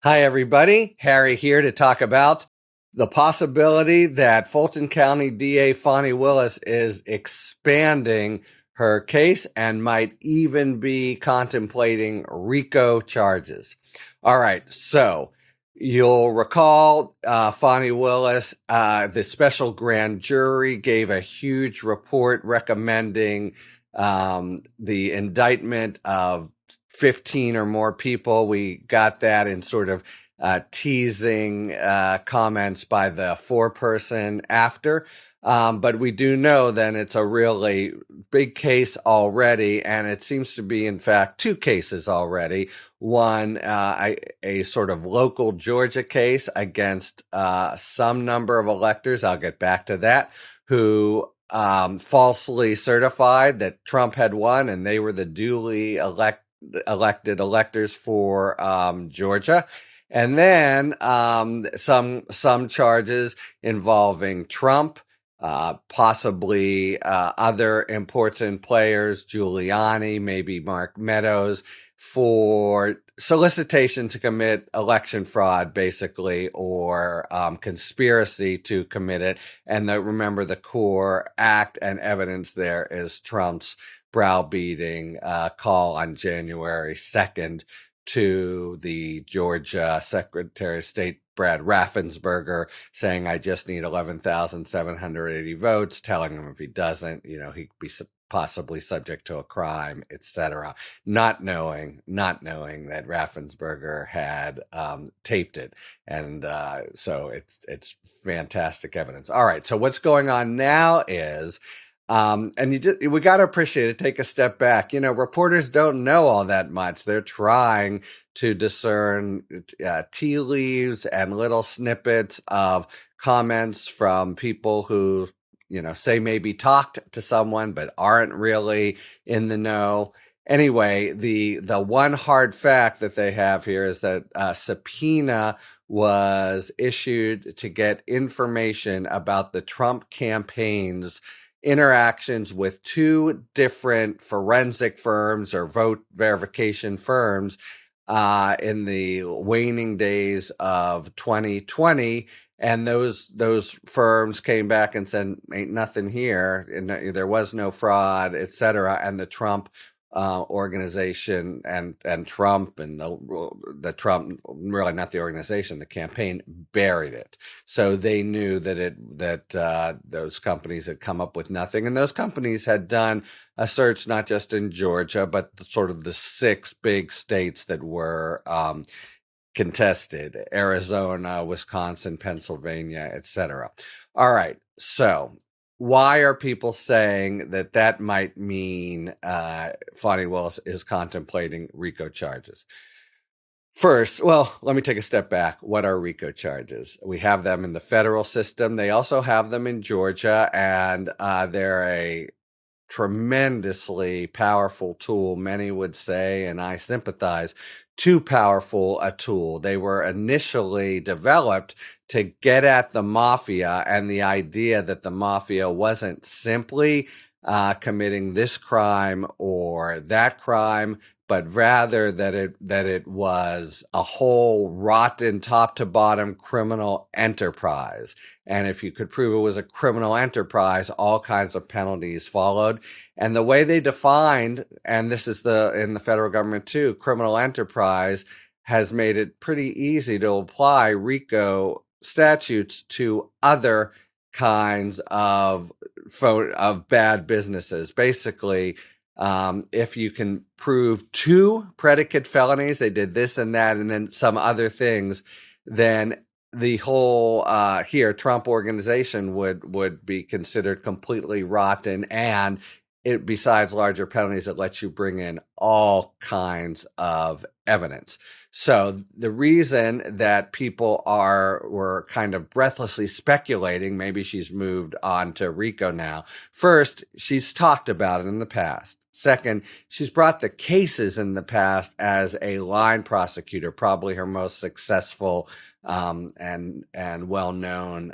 Hi, everybody. Harry here to talk about the possibility that Fulton County DA Fani Willis is expanding her case and might even be contemplating RICO charges. All right, so you'll recall Fani Willis, the special grand jury gave a huge report recommending the indictment of 15 or more people. We got that in sort of teasing comments by the foreperson after. But we do know then it's a really big case already, and it seems to be, in fact, two cases already. One, a sort of local Georgia case against some number of electors, I'll get back to that, who falsely certified that Trump had won and they were the duly elected electors for Georgia. And then some charges involving Trump, possibly other important players, Giuliani, maybe Mark Meadows, for solicitation to commit election fraud, basically, or conspiracy to commit it. And remember, the core act and evidence there is Trump's browbeating call on January 2nd to the Georgia Secretary of State Brad Raffensperger, saying, I just need 11,780 votes, telling him if he doesn't, he'd be possibly subject to a crime, etc. Not knowing that Raffensperger had taped it. And so it's fantastic evidence. All right, so what's going on now is, we got to appreciate it. Take a step back. Reporters don't know all that much. They're trying to discern tea leaves and little snippets of comments from people who, say maybe talked to someone but aren't really in the know. Anyway, the one hard fact that they have here is that a subpoena was issued to get information about the Trump campaign's interactions with two different forensic firms or vote verification firms in the waning days of 2020. And those firms came back and said, ain't nothing here, and there was no fraud, etc. And the Trump organization and Trump and the Trump, really not the organization, the campaign, buried it. So they knew that those companies had come up with nothing, and those companies had done a search not just in Georgia, but sort of the 6 big states that were contested: Arizona, Wisconsin, Pennsylvania, etc. All right, so why are people saying that might mean Fani Willis is contemplating RICO charges? First, well, let me take a step back. What are RICO charges? We have them in the federal system. They also have them in Georgia, and they're a tremendously powerful tool, many would say, and I sympathize, too powerful a tool. They were initially developed to get at the mafia, and the idea that the mafia wasn't simply committing this crime or that crime, but rather that it was a whole rotten top to bottom criminal enterprise. And if you could prove it was a criminal enterprise, all kinds of penalties followed. And the way they defined, and this is in the federal government too, criminal enterprise has made it pretty easy to apply RICO statutes to other kinds of bad businesses. Basically, if you can prove 2 predicate felonies, they did this and that, and then some other things, then the whole Trump organization would be considered completely rotten, and it, besides larger penalties, it lets you bring in all kinds of evidence. So the reason that people were kind of breathlessly speculating, maybe she's moved on to RICO now. First, she's talked about it in the past. Second, she's brought the cases in the past as a line prosecutor. Probably her most successful and well-known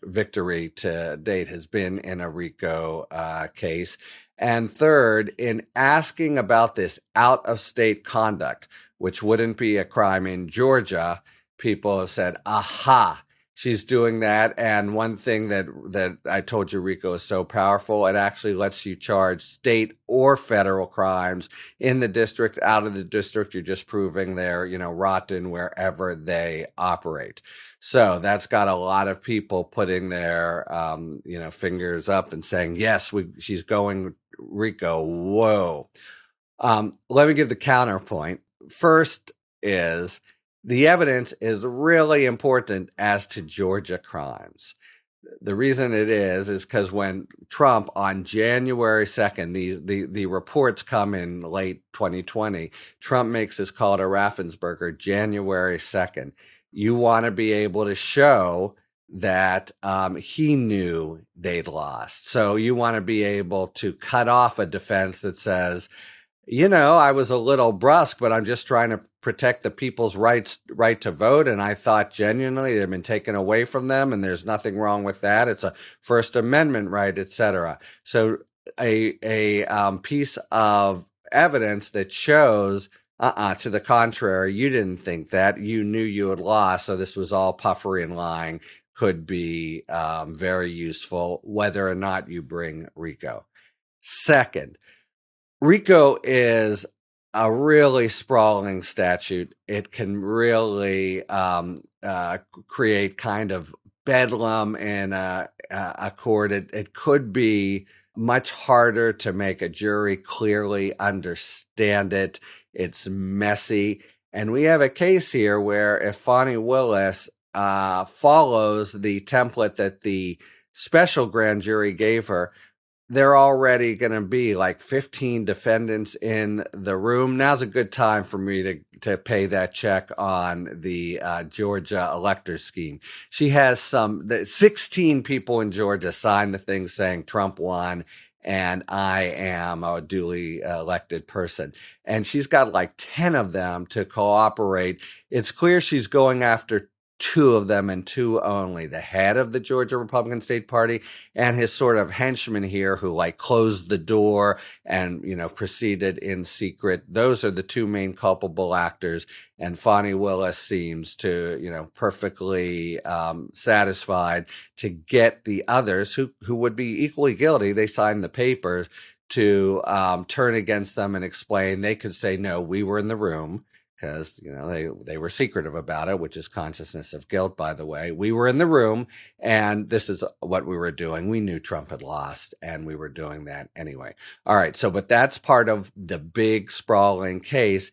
victory to date has been in a RICO case. And third, in asking about this out-of-state conduct, which wouldn't be a crime in Georgia, people have said, aha, she's doing that. And one thing that I told you, RICO, is so powerful, it actually lets you charge state or federal crimes in the district, out of the district. You're just proving they're, rotten wherever they operate. So that's got a lot of people putting their, fingers up and saying, yes, she's going RICO. Whoa. Let me give the counterpoint. First is the evidence is really important as to Georgia crimes. The reason it is because when Trump on January 2nd, the reports come in late 2020, Trump makes this call to Raffensperger January 2nd. You want to be able to show that he knew they'd lost. So you want to be able to cut off a defense that says, I was a little brusque, but I'm just trying to protect the people's right to vote. And I thought genuinely it had been taken away from them, and there's nothing wrong with that. It's a First Amendment right, etc. So a piece of evidence that shows, to the contrary, you didn't think that. You knew you had lost, so this was all puffery and lying, could be very useful, whether or not you bring RICO. Second, RICO is a really sprawling statute. It can really create kind of bedlam in a court. It could be much harder to make a jury clearly understand it. It's messy. And we have a case here where if Fani Willis follows the template that the special grand jury gave her, they're already going to be like 15 defendants in the room. Now's a good time for me to pay that check on the Georgia elector scheme. She has 16 people in Georgia signed the thing saying Trump won and I am a duly elected person. And she's got like 10 of them to cooperate. It's clear she's going after two of them and two only, the head of the Georgia Republican State Party and his sort of henchman here who like closed the door and, proceeded in secret. Those are the two main culpable actors. And Fani Willis seems to, perfectly satisfied to get the others who would be equally guilty. They signed the papers to turn against them and explain. They could say, no, we were in the room. Because, they were secretive about it, which is consciousness of guilt, by the way. We were in the room, and this is what we were doing. We knew Trump had lost, and we were doing that anyway. All right, but that's part of the big, sprawling case.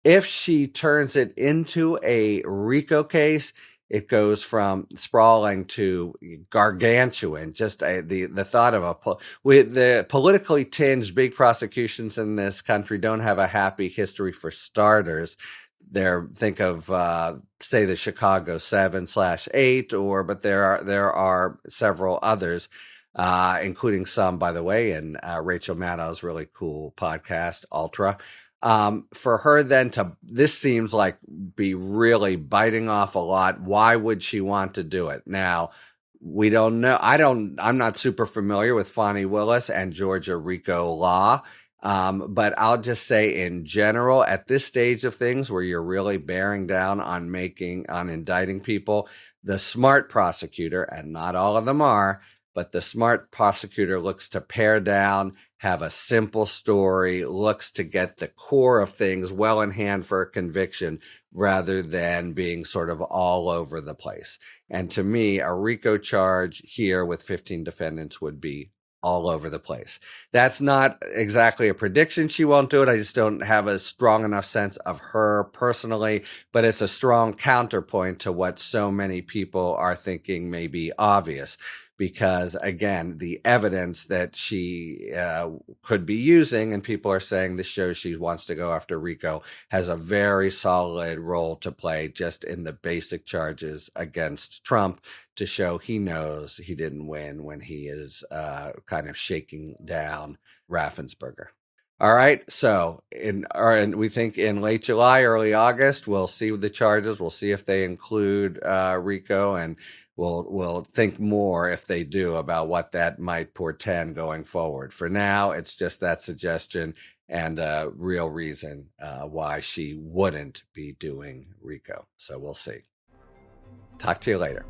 If she turns it into a RICO case, it goes from sprawling to gargantuan. Just the thought of the politically tinged big prosecutions in this country don't have a happy history for starters. Think of say the Chicago 7/8, but there are several others, including some, by the way, in Rachel Maddow's really cool podcast, Ultra. For her then this seems like be really biting off a lot. Why would she want to do it? Now, we don't know. I'm not super familiar with Fani Willis and Georgia RICO law. But I'll just say in general, at this stage of things where you're really bearing down on indicting people, the smart prosecutor, and not all of them are, but the smart prosecutor looks to pare down, have a simple story, looks to get the core of things well in hand for a conviction rather than being sort of all over the place. And to me, a RICO charge here with 15 defendants would be all over the place. That's not exactly a prediction she won't do it. I just don't have a strong enough sense of her personally, but it's a strong counterpoint to what so many people are thinking may be obvious. Because again, the evidence that she could be using, and people are saying this shows she wants to go after RICO, has a very solid role to play just in the basic charges against Trump to show he knows he didn't win when he is kind of shaking down Raffensperger. All right, so we think in late July, early August, we'll see the charges. We'll see if they include RICO, and we'll think more if they do about what that might portend going forward. For now, it's just that suggestion, and a real reason why she wouldn't be doing RICO. So we'll see. Talk to you later.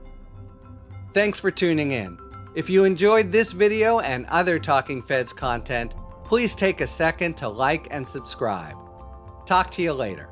Thanks for tuning in. If you enjoyed this video and other Talking Feds content, please take a second to like and subscribe. Talk to you later.